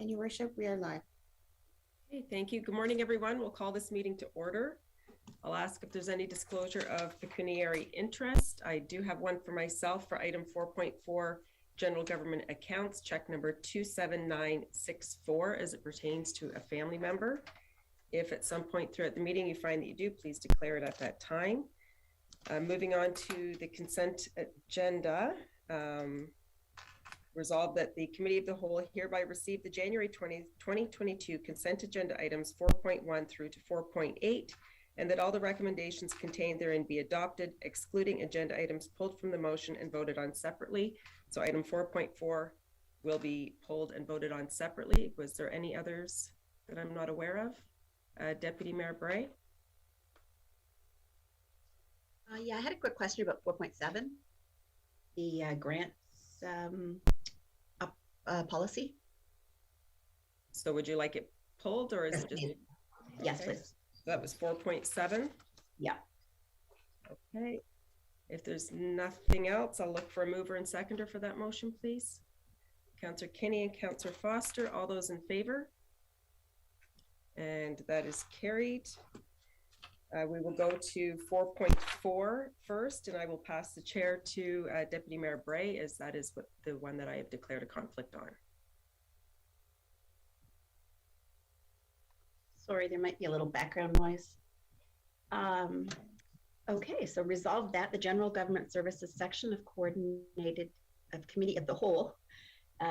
And Your Worship, we are live. Okay, thank you. Good morning, everyone. We'll call this meeting to order. I'll ask if there's any disclosure of pecuniary interest. I do have one for myself for item 4.4, general government accounts, check number 27964 as it pertains to a family member. If at some point throughout the meeting you find that you do, please declare it at that time. Moving on to the consent agenda. Resolved that the Committee of the Whole hereby receive the January 2022 consent agenda items 4.1 through to 4.8, and that all the recommendations contained therein be adopted, excluding agenda items pulled from the motion and voted on separately. So item 4.4 will be pulled and voted on separately. Was there any others that I'm not aware of? Deputy Mayor Bray? Yeah, I had a quick question about 4.7, the grants policy. So would you like it pulled, or is it just? Yes, okay. please. That was 4.7. Yeah. Okay. If there's nothing else, I'll look for a mover and seconder for that motion, please. Councillor Kinney and Councillor Foster, all those in favor? And that is carried. We will go to 4.4 first, and I will pass the chair to Deputy Mayor Bray, as that is the one that I have declared a conflict on. Sorry, there might be a little background noise. Okay, so resolve that the General Government Services section of Committee of the Whole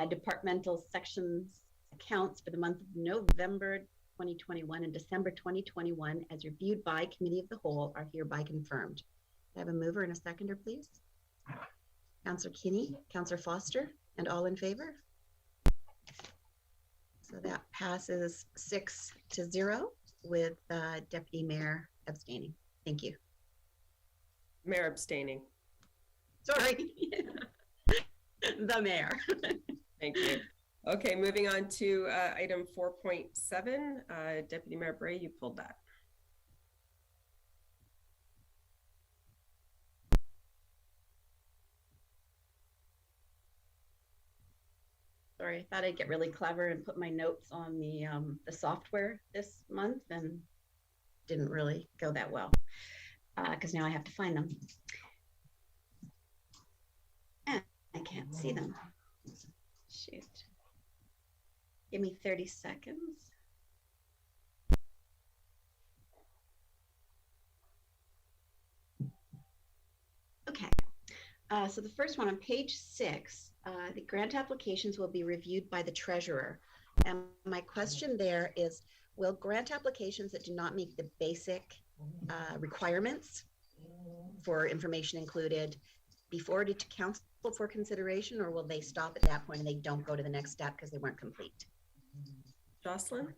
departmental sections accounts for the month of November 2021 and December 2021 as reviewed by Committee of the Whole are hereby confirmed. I have a mover and a seconder, please. Councillor Kinney, Councillor Foster, and all in favor? So that passes 6-0 with Deputy Mayor abstaining. Thank you. Mayor abstaining. Sorry. The mayor. Thank you. Okay, moving on to item 4.7. Deputy Mayor Bray, you pulled that. Sorry, I thought I'd get really clever and put my notes on the software this month, and didn't really go that well because now I have to find them. And I can't see them. Shoot. Give me 30 seconds. Okay. So the first one on page 6, the grant applications will be reviewed by the treasurer. And my question there is, will grant applications that do not meet the basic requirements for information included be forwarded to council for consideration, or will they stop at that point and they don't go to the next step because they weren't complete? Jocelyn?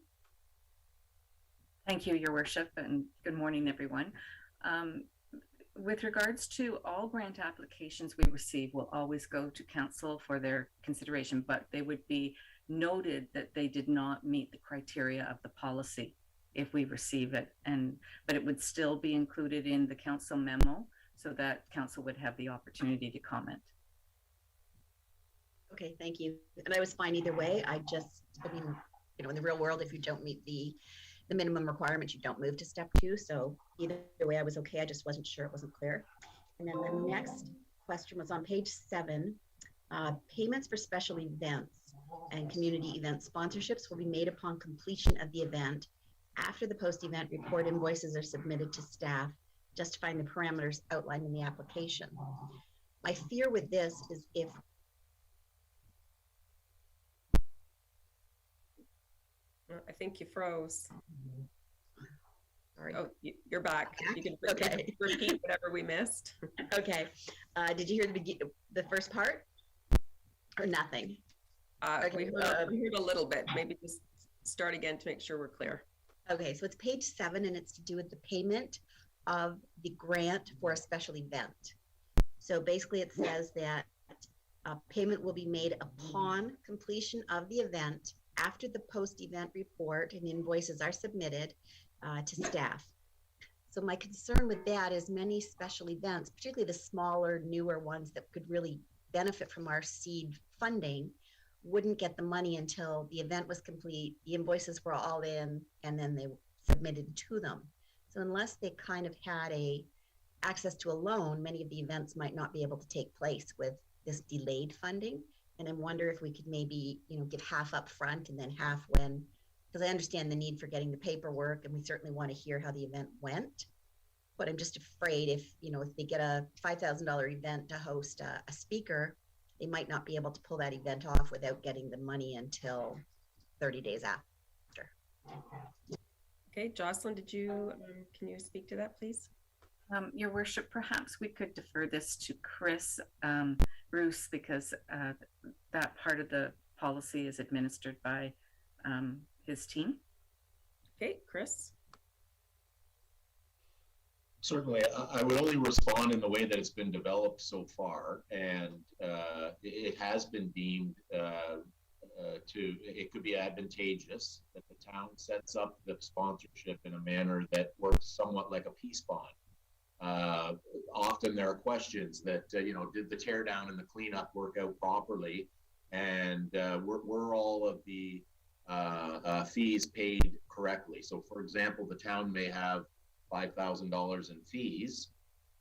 Thank you, Your Worship, and good morning, everyone. With regards to all grant applications we receive will always go to council for their consideration, but they would be noted that they did not meet the criteria of the policy if we receive it, but it would still be included in the council memo so that council would have the opportunity to comment. Okay, thank you. And I was fine either way. I mean, in the real world, if you don't meet the minimum requirements, you don't move to step 2. So either way, I was okay. I just wasn't sure, it wasn't clear. And then the next question was on page 7. Payments for special events and community event sponsorships will be made upon completion of the event after the post-event report invoices are submitted to staff, justifying the parameters outlined in the application. My fear with this is if I think you froze. Sorry. Oh, you're back. You can repeat whatever we missed. Okay. Did you hear the first part or nothing? Okay. We heard a little bit. Maybe just start again to make sure we're clear. Okay. So it's page 7, and it's to do with the payment of the grant for a special event. So basically it says that payment will be made upon completion of the event after the post-event report and invoices are submitted to staff. So my concern with that is many special events, particularly the smaller, newer ones that could really benefit from our seed funding, wouldn't get the money until the event was complete, the invoices were all in, and then they submitted to them. So unless they kind of had access to a loan, many of the events might not be able to take place with this delayed funding. And I wonder if we could maybe, give half up front and then half when, because I understand the need for getting the paperwork, and we certainly want to hear how the event went. But I'm just afraid if they get a $5,000 event to host a speaker, they might not be able to pull that event off without getting the money until 30 days after. Okay, Jocelyn, can you speak to that, please? Your worship, perhaps we could defer this to Chris Bruce, because that part of the policy is administered by his team. Okay, Chris. Certainly, I would only respond in the way that it's been developed so far, and it has been deemed it could be advantageous that the town sets up the sponsorship in a manner that works somewhat like a peace bond. Often there are questions that, did the tear down and the cleanup work out properly? And were all of the fees paid correctly? So for example, the town may have $5,000 in fees,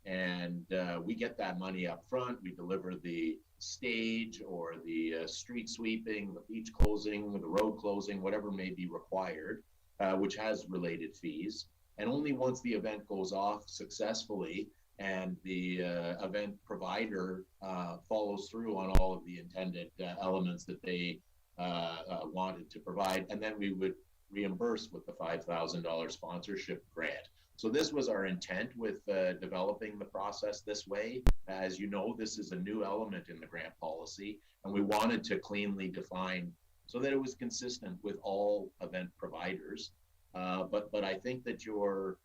and we get that money up front. We deliver the stage or the street sweeping, the beach closing, the road closing, whatever may be required, which has related fees. And only once the event goes off successfully and the event provider follows through on all of the intended elements that they wanted to provide, and then we would reimburse with the $5,000 sponsorship grant. So this was our intent with developing the process this way. As you know, this is a new element in the grant policy, and we wanted to cleanly define so that it was consistent with all event providers. But I think that your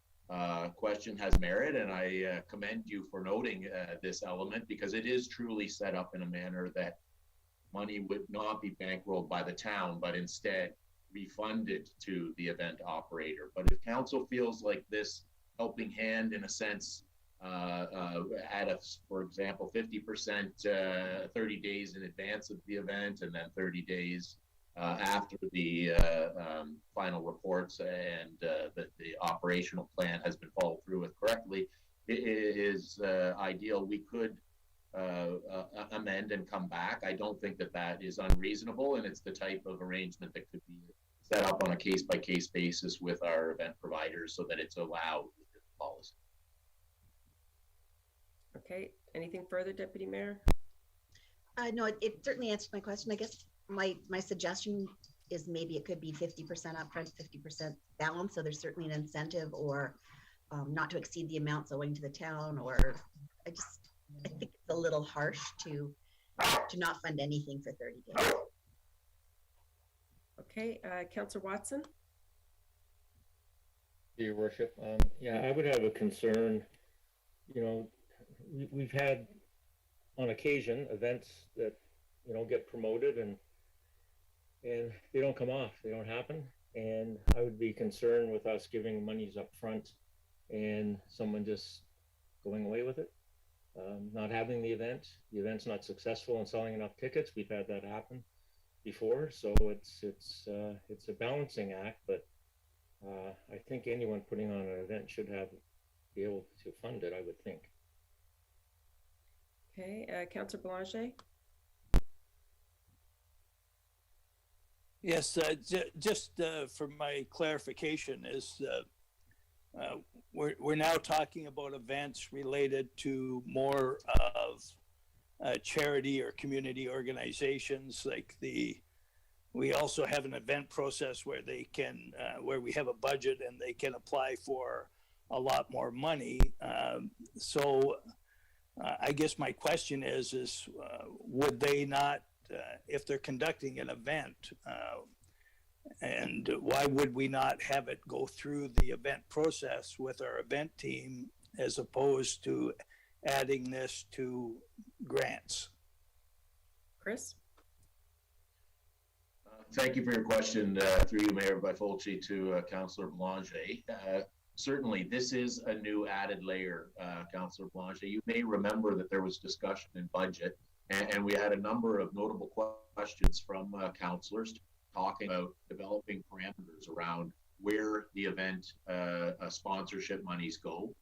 question has merit, and I commend you for noting this element, because it is truly set up in a manner that money would not be bankrolled by the town, but instead refunded to the event operator. But if council feels like this helping hand, in a sense, for example, 50% 30 days in advance of the event, and then 30 days after the final reports and the operational plan has been followed through with correctly, it is ideal. We could amend and come back. I don't think that is unreasonable, and it's the type of arrangement that could be set up on a case-by-case basis with our event providers so that it's allowed with the policy. Okay, anything further, Deputy Mayor? No, it certainly answered my question. I guess my suggestion is maybe it could be 50% upfront, 50% balance. So there's certainly an incentive, or not to exceed the amounts owing to the town, or I think it's a little harsh to not fund anything for 30 days. Okay, Councillor Watson. Your worship, yeah, I would have a concern. We've had on occasion events that get promoted and they don't come off, they don't happen, and I would be concerned with us giving monies up front and someone just going away with it, not having the event's not successful and selling enough tickets. We've had that happen before, so it's a balancing act, but I think anyone putting on an event should be able to fund it, I would think. Okay, Councillor Belanger. Yes, just for my clarification is we're now talking about events related to more of charity or community organizations. Like we also have an event process where they can where we have a budget and they can apply for a lot more money. So I guess my question is would they not, if they're conducting an event, and why would we not have it go through the event process with our event team as opposed to adding this to grants? Chris? Thank you for your question, through you, Mayor Bifulci, to Councillor Belanger. Certainly, this is a new added layer, Councillor Belanger. You may remember that there was discussion in budget And we had a number of notable questions from counselors talking about developing parameters around where the event sponsorship monies go.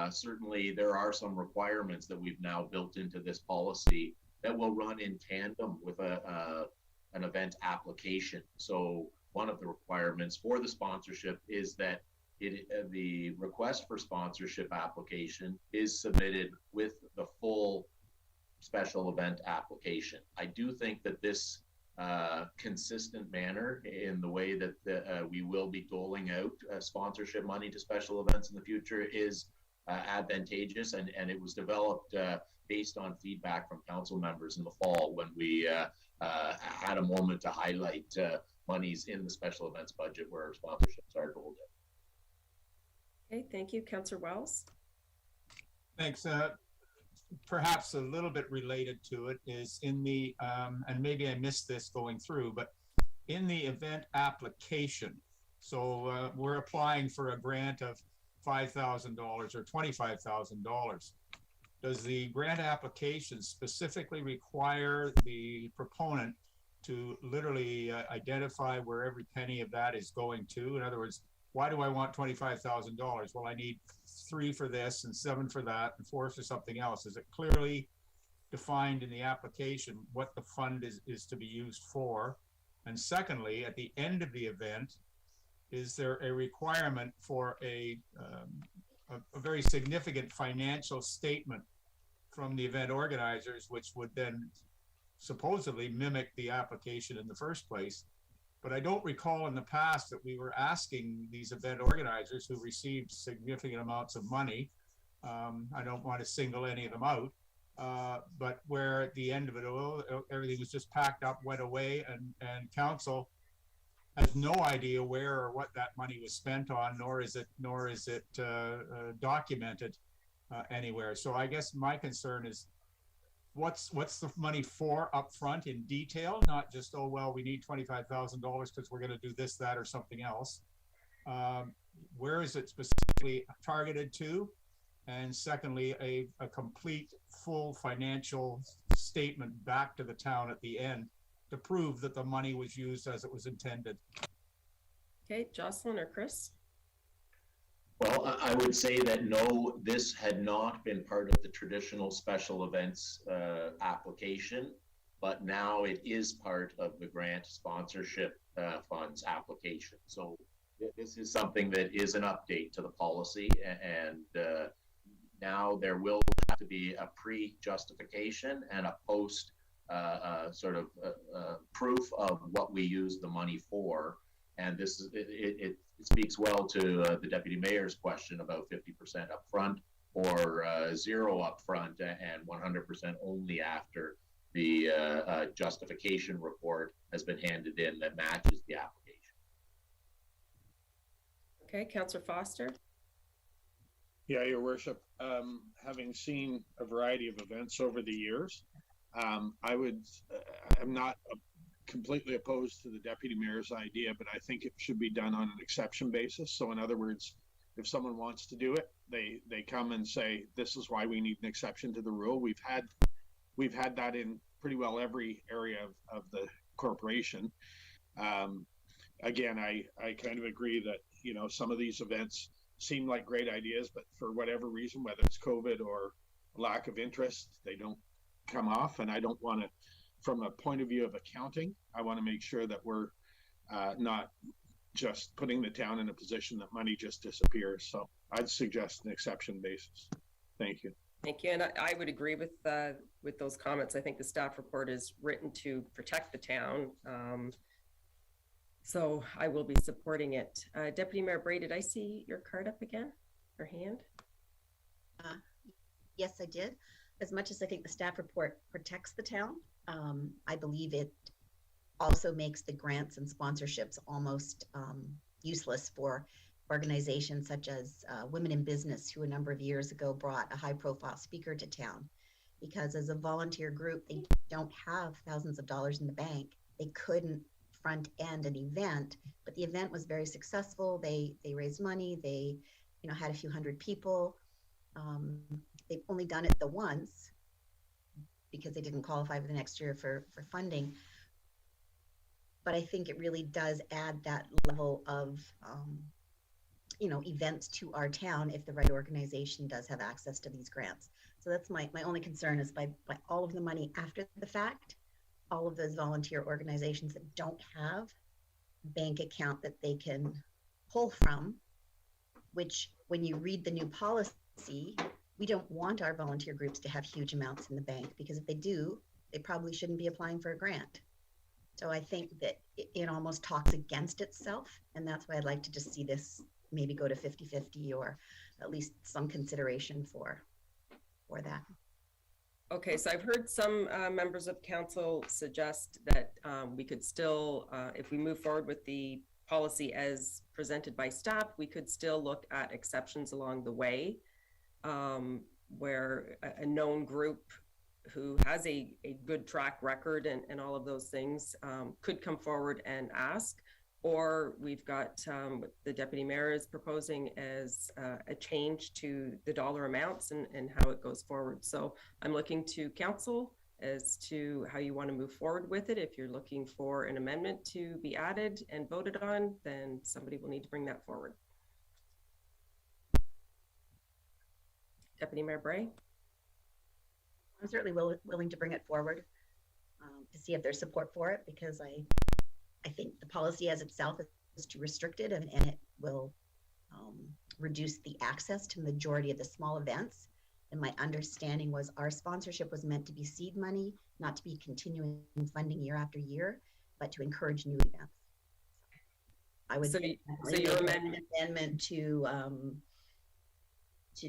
Certainly, there are some requirements that we've now built into this policy that will run in tandem with an event application. So one of the requirements for the sponsorship is that the request for sponsorship application is submitted with the full special event application. I do think that this consistent manner in the way that we will be doling out sponsorship money to special events in the future is advantageous, and it was developed based on feedback from council members in the fall when we had a moment to highlight monies in the special events budget where sponsorships are doled out. Okay, thank you. Councillor Wells. Thanks. Perhaps a little bit related to it is in the, and maybe I missed this going through, but in the event application, so we're applying for a grant of $5,000 or $25,000. Does the grant application specifically require the proponent to literally identify where every penny of that is going to? In other words, why do I want $25,000? Well, I need 3 for this and 7 for that and 4 for something else. Is it clearly defined in the application what the fund is to be used for? And secondly, at the end of the event, is there a requirement for a very significant financial statement from the event organizers, which would then supposedly mimic the application in the first place? But I don't recall in the past that we were asking these event organizers who received significant amounts of money, I don't want to single any of them out, but where at the end of it all, everything was just packed up, went away, and council has no idea where or what that money was spent on, nor is it documented anywhere. So I guess my concern is, what's the money for up front in detail, not just, oh, well, we need $25,000 because we're going to do this, that, or something else. Where is it specifically targeted to? And secondly, a complete full financial statement back to the town at the end to prove that the money was used as it was intended. Okay, Jocelyn or Chris? Well, I would say that no, this had not been part of the traditional special events application, but now it is part of the grant sponsorship funds application. So this is something that is an update to the policy, and now there will have to be a pre-justification and a post proof of what we use the money for. And this is it speaks well to the deputy mayor's question about 50% upfront or 0 upfront and 100% only after the justification report has been handed in that matches the application. Okay, Councillor Foster. Yeah, Your Worship, having seen a variety of events over the years, I'm not completely opposed to the deputy mayor's idea, but I think it should be done on an exception basis. So in other words, if someone wants to do it, they come and say, this is why we need an exception to the rule. We've had that in pretty well every area of the corporation. Again, I kind of agree that, you know, some of these events seem like great ideas, but for whatever reason, whether it's COVID or lack of interest, they don't come off. And I don't want to, from a point of view of accounting, I want to make sure that we're not just putting the town in a position that money just disappears. So I'd suggest an exception basis. Thank you. Thank you. And I would agree with those comments. I think the staff report is written to protect the town. So I will be supporting it. Deputy Mayor Bray, did I see your card up again, or hand? Yes, I did. As much as I think the staff report protects the town, I believe it also makes the grants and sponsorships almost useless for organizations such as Women in Business, who a number of years ago brought a high-profile speaker to town. Because as a volunteer group, they don't have thousands of dollars in the bank. They couldn't front end an event, but the event was very successful. They raised money. They, had a few hundred people. They've only done it the once, because they didn't qualify for the next year for funding. But I think it really does add that level of, events to our town if the right organization does have access to these grants. So that's my only concern is by all of the money after the fact, all of those volunteer organizations that don't have a bank account that they can pull from, which when you read the new policy, we don't want our volunteer groups to have huge amounts in the bank, because if they do, they probably shouldn't be applying for a grant. So I think that it almost talks against itself. And that's why I'd like to just see this maybe go to 50-50, or at least some consideration for that. Okay, so I've heard some members of council suggest that we could still, if we move forward with the policy as presented by staff, we could still look at exceptions along the way, where a known group who has a good track record and all of those things could come forward and ask. Or we've got what the deputy mayor is proposing as a change to the dollar amounts and how it goes forward. So I'm looking to council as to how you want to move forward with it. If you're looking for an amendment to be added and voted on, then somebody will need to bring that forward. Deputy Mayor Bray? I'm certainly willing to bring it forward to see if there's support for it, because I think the policy as itself is too restricted, and it will reduce the access to the majority of the small events. And my understanding was our sponsorship was meant to be seed money, not to be continuing funding year after year, but to encourage new events. I would So your amendment to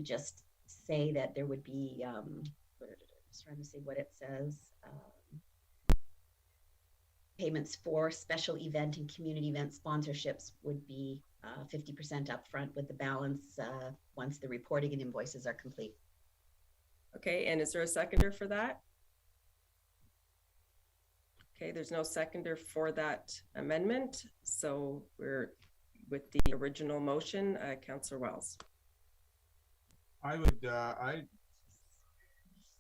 just say that there would be, just trying to see what it says. Payments for special event and community event sponsorships would be 50% upfront, with the balance once the reporting and invoices are complete. Okay, and is there a seconder for that? Okay, there's no seconder for that amendment. So we're with the original motion, Councillor Wells. I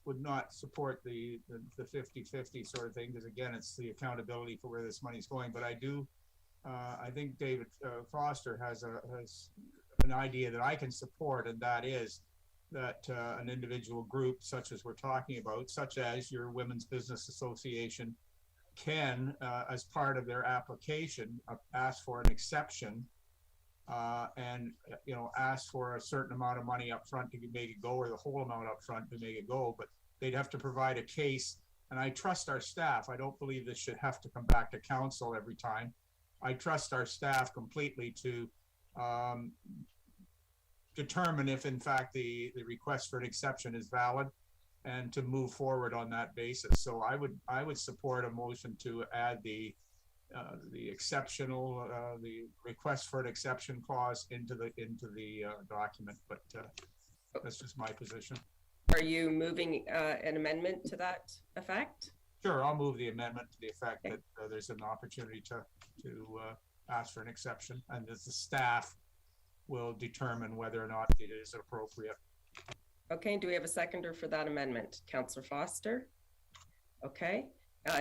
would not support the 50-50 sort of thing, because again, it's the accountability for where this money's going. But I do, I think David Foster has an idea that I can support, and that is that an individual group such as we're talking about, such as your Women's Business Association, can, as part of their application, ask for an exception and ask for a certain amount of money up front to make it go, or the whole amount up front to make it go. But they'd have to provide a case, and I trust our staff. I don't believe this should have to come back to council every time. I trust our staff completely to determine if in fact the request for an exception is valid, and to move forward on that basis. So I would support a motion to add the exceptional, the request for an exception clause into the document, but that's just my position. Are you moving an amendment to that effect? Sure, I'll move the amendment to the effect that there's an opportunity to ask for an exception, and that the staff will determine whether or not it is appropriate. Okay, do we have a seconder for that amendment? Councillor Foster? Okay,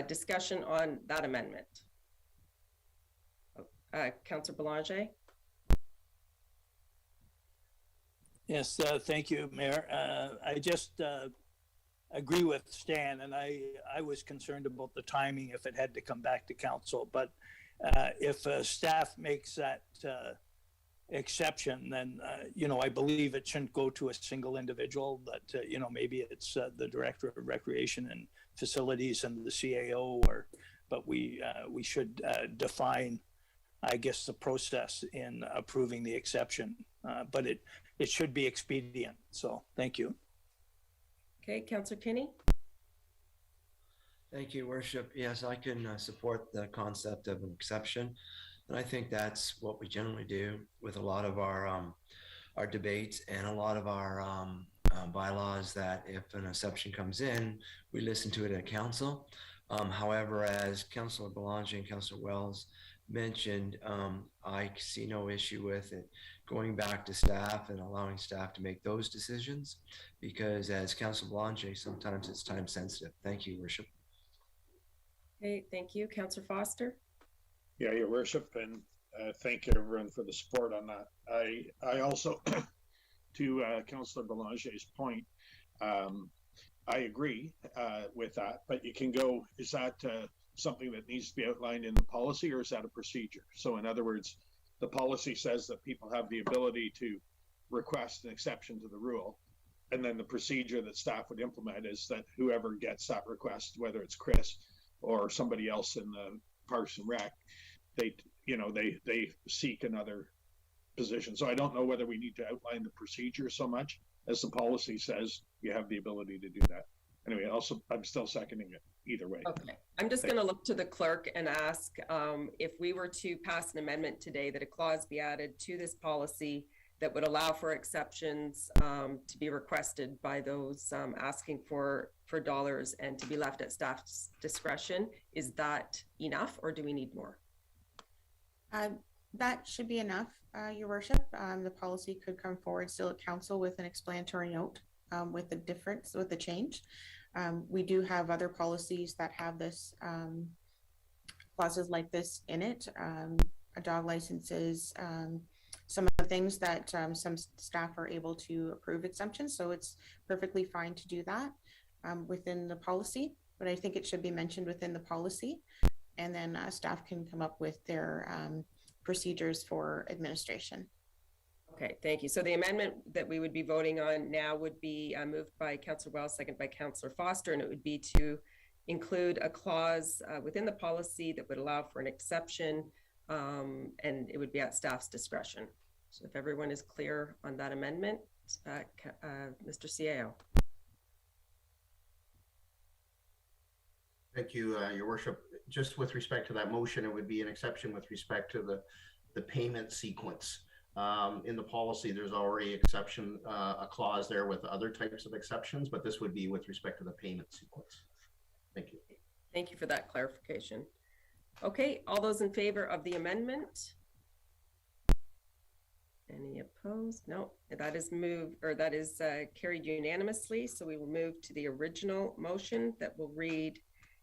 discussion on that amendment. Councillor Belanger? Yes, thank you, Mayor. I just agree with Stan, and I was concerned about the timing if it had to come back to council. But if staff makes that exception, then I believe it shouldn't go to a single individual. That maybe it's the director of recreation and facilities and the CAO, but we should define, I guess, the process in approving the exception. But it should be expedient. So thank you. Okay, Councillor Kinney? Thank you, Worship. Yes, I can support the concept of an exception. And I think that's what we generally do with a lot of our debates and a lot of our bylaws, that if an exception comes in, we listen to it at council. However, as Councillor Belanger and Councillor Wells mentioned, I see no issue with it going back to staff and allowing staff to make those decisions, because as Councilor Belanger, sometimes it's time sensitive. Thank you, Worship. Okay, thank you. Councillor Foster? Yeah, Your Worship, and thank you everyone for the support on that. I also, to Councillor Belanger's point, I agree with that, but you can go, is that something that needs to be outlined in the policy, or is that a procedure? So in other words, the policy says that people have the ability to request an exception to the rule. And then the procedure that staff would implement is that whoever gets that request, whether it's Chris or somebody else in the Parks and Rec, they seek another position. So I don't know whether we need to outline the procedure so much as the policy says you have the ability to do that. Anyway, also, I'm still seconding it either way. Okay, I'm just going to look to the clerk and ask if we were to pass an amendment today that a clause be added to this policy that would allow for exceptions to be requested by those asking for dollars and to be left at staff's discretion. Is that enough, or do we need more? That should be enough, Your Worship. The policy could come forward still at council with an explanatory note with the difference, with the change. We do have other policies that have this clauses like this in it. Dog licenses, some of the things that some staff are able to approve exemptions. So it's perfectly fine to do that within the policy, but I think it should be mentioned within the policy, and then staff can come up with their procedures for administration. Okay, thank you. So the amendment that we would be voting on now would be moved by Councillor Wells, second by Councillor Foster, and it would be to include a clause within the policy that would allow for an exception, and it would be at staff's discretion. So if everyone is clear on that amendment, Mr. CAO. Thank you, Your Worship. Just with respect to that motion, it would be an exception with respect to the payment sequence. In the policy, there's already exception, a clause there with other types of exceptions, but this would be with respect to the payment sequence. Thank you. Thank you for that clarification. Okay, all those in favor of the amendment? Any opposed? No, that is moved, or that is carried unanimously. So we will move to the original motion that will read: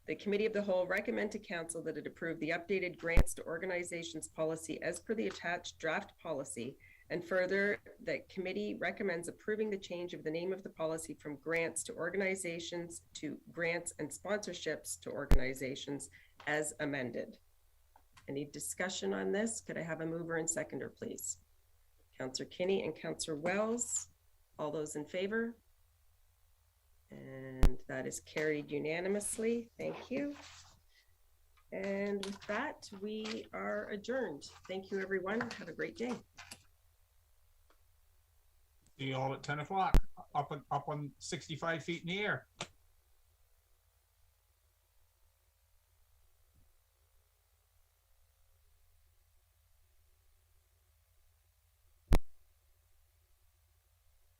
the Committee of the Whole recommend to Council that it approve the updated grants to organizations policy as per the attached draft policy, and further, that committee recommends approving the change of the name of the policy from grants to organizations to grants and sponsorships to organizations as amended. Any discussion on this? Could I have a mover and seconder, please? Councillor Kinney and Councillor Wells. All those in favor? And that is carried unanimously. Thank you. And with that, we are adjourned. Thank you, everyone. Have a great day. See you all at 10 o'clock, up on 65 feet in the air.